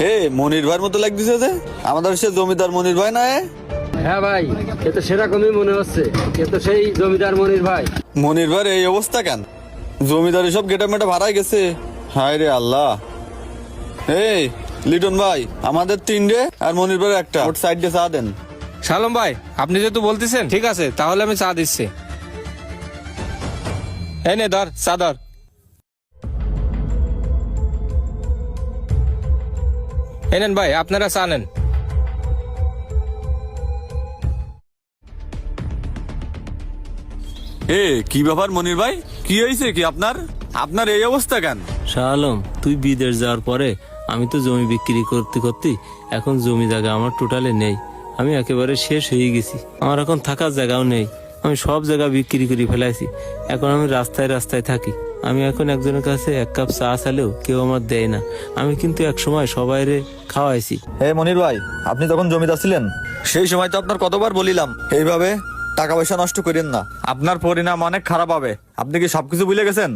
হে মনির ভাইয়ের মতো লাগতেছে যে আমাদের সে জমিদার মনির ভাই না? হ্যাঁ ভাই, এ তো সেরকমই মনে হচ্ছে। এ তো সেই জমিদার মনির ভাই। মনির ভাইয়ের এই অবস্থা কেন? জমিদারি সব গেটা মেটা ভাড়ায় গেছে। হায় রে আল্লাহ। এই লিটন ভাই, আমাদের 3টে আর মনির ভাইয়ের একটা, ওর সাইড দিয়ে চা দেন। শালম ভাই, আপনি যেহেতু বলতেছেন ঠিক আছে, তাহলে আমি চা দিচ্ছি। এই নে ধর চা ধর। এই নেন ভাই, আপনারা চা নেন। এ কি ব্যাপার মনির ভাই, কি হয়েছে কি আপনার? আপনার এই অবস্থা কেন? শাহ আলম, তুই বিদেশ যাওয়ার পরে আমি তো জমি বিক্রি করতে করতে এখন জমি জায়গা আমার টোটালে নেই। আমি একেবারে শেষ হয়ে গেছি। আমার এখন থাকার জায়গাও নেই। আমি সব জায়গা বিক্রি করে ফেলাইছি। এখন আমি রাস্তায় রাস্তায় থাকি। আমি এখন একজনের কাছে 1 কাপ চা চালেও কেউ আমার দেয় না। আমি কিন্তু এক সময় সবাইরে খাওয়াইছি। হে মনির ভাই, আপনি তখন জমিদার ছিলেন, সেই সময় তো আপনার কতবার বলিলাম এইভাবে টাকা পয়সা নষ্ট করেন না, আপনার পরিণাম অনেক খারাপ হবে। আপনি কি সবকিছু ভুলে গেছেন?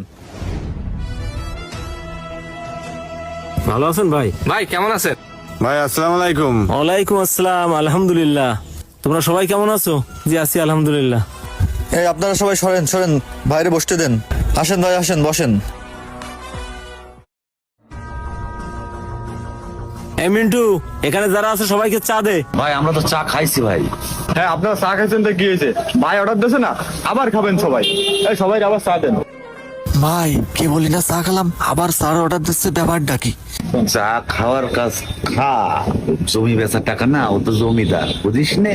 ভালো আছেন ভাই? ভাই কেমন আছেন? ভাই আসসালামু আলাইকুম। ওয়ালাইকুম আসসালাম। আলহামদুলিল্লাহ। তোমরা সবাই কেমন আছো? জি আছি আলহামদুলিল্লাহ। এই আপনারা সবাই সরেন সরেন, বাইরে বসতে দেন। আসেন ভাই আসেন, বসেন। এই মিন্টু, এখানে যারা আছে সবাইকে চা দে। ভাই আমরা তো চা খাইছি ভাই। হ্যাঁ আপনারা চা খাইছেন তো কি হয়েছে? ভাই অর্ডার দিয়েছে না, আবার খাবেন সবাই। এই সবাই আবার চা দেন। ভাই কে বলি না চা খেলাম, আবার স্যার অর্ডার দিচ্ছে, ব্যাপারটা কি? চা খাওয়ার কাজ খা, জমি বেচার টাকা না, ও তো জমিদার, বুঝিস নে?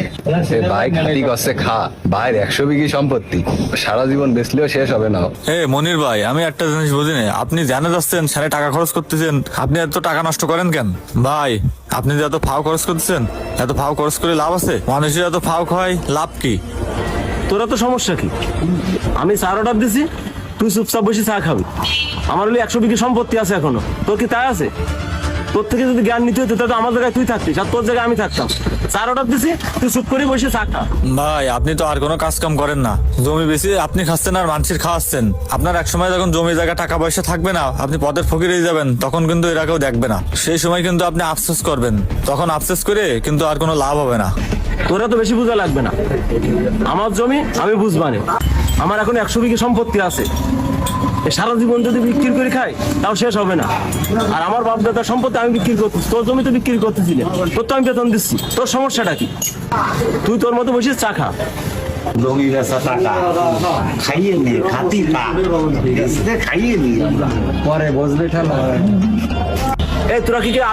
ভাই খালি গছে খা, ভাইয়ের 100 বিঘি সম্পত্তি, সারা জীবন বেচলেও শেষ হবে না। এ মনির ভাই, আমি একটা জিনিস বুঝি না, আপনি জানে যাচ্ছেন সারে টাকা খরচ করতেছেন, আপনি এত টাকা নষ্ট করেন কেন? ভাই আপনি যে এত ফাও খরচ করতেছেন, এত ফাও খরচ করে লাভ আছে? মানুষের এত ফাও খায় লাভ কি? তোরা তো সমস্যা কি? আমি চা অর্ডার দিছি, তুই চুপচাপ বসে চা খাবি। আমার হলে 100 বিঘি সম্পত্তি আছে এখনো, তোর কি তাই আছে? তোর থেকে যদি জ্ঞান নিতে হতো তাহলে আমার জায়গায় তুই থাকতিস আর তোর জায়গায় আমি থাকতাম। চা অর্ডার দিছি, তুই চুপ করে বসে চা খা। ভাই আপনি তো আর কোনো কাজ কাম করেন না, জমি বেশি আপনি খাচ্ছেন আর মানুষের খাওয়াচ্ছেন। আপনার এক সময় যখন জমি জায়গা টাকা পয়সা থাকবে না, আপনি পথের ফকির হয়ে যাবেন, তখন কিন্তু এরা কেউ দেখবে না। সেই সময় কিন্তু আপনি আফসোস করবেন, তখন আফসোস করে কিন্তু আর কোনো লাভ হবে না। তোরা তো বেশি বোঝা লাগবে না, আমার জমি আমি বুঝবানে। আমার এখন 100 বিঘি সম্পত্তি আছে, এ সারা জীবন যদি বিক্রি করে খাই তাও শেষ হবে না। আর আমার বাপ দাদার সম্পত্তি আমি বিক্রি করতেছি, তোর জমি তো বিক্রি করতেছিলি, তোর তো আমি বেতন দিচ্ছি। তোর সমস্যাটা কি? তুই তোর মতো বসে চা খা। জমি বেচা টাকা খাইয়ে নিয়ে খাতি পা খাইয়ে নিয়ে পরে বসবে ঠেলা। এই তোরা কি আর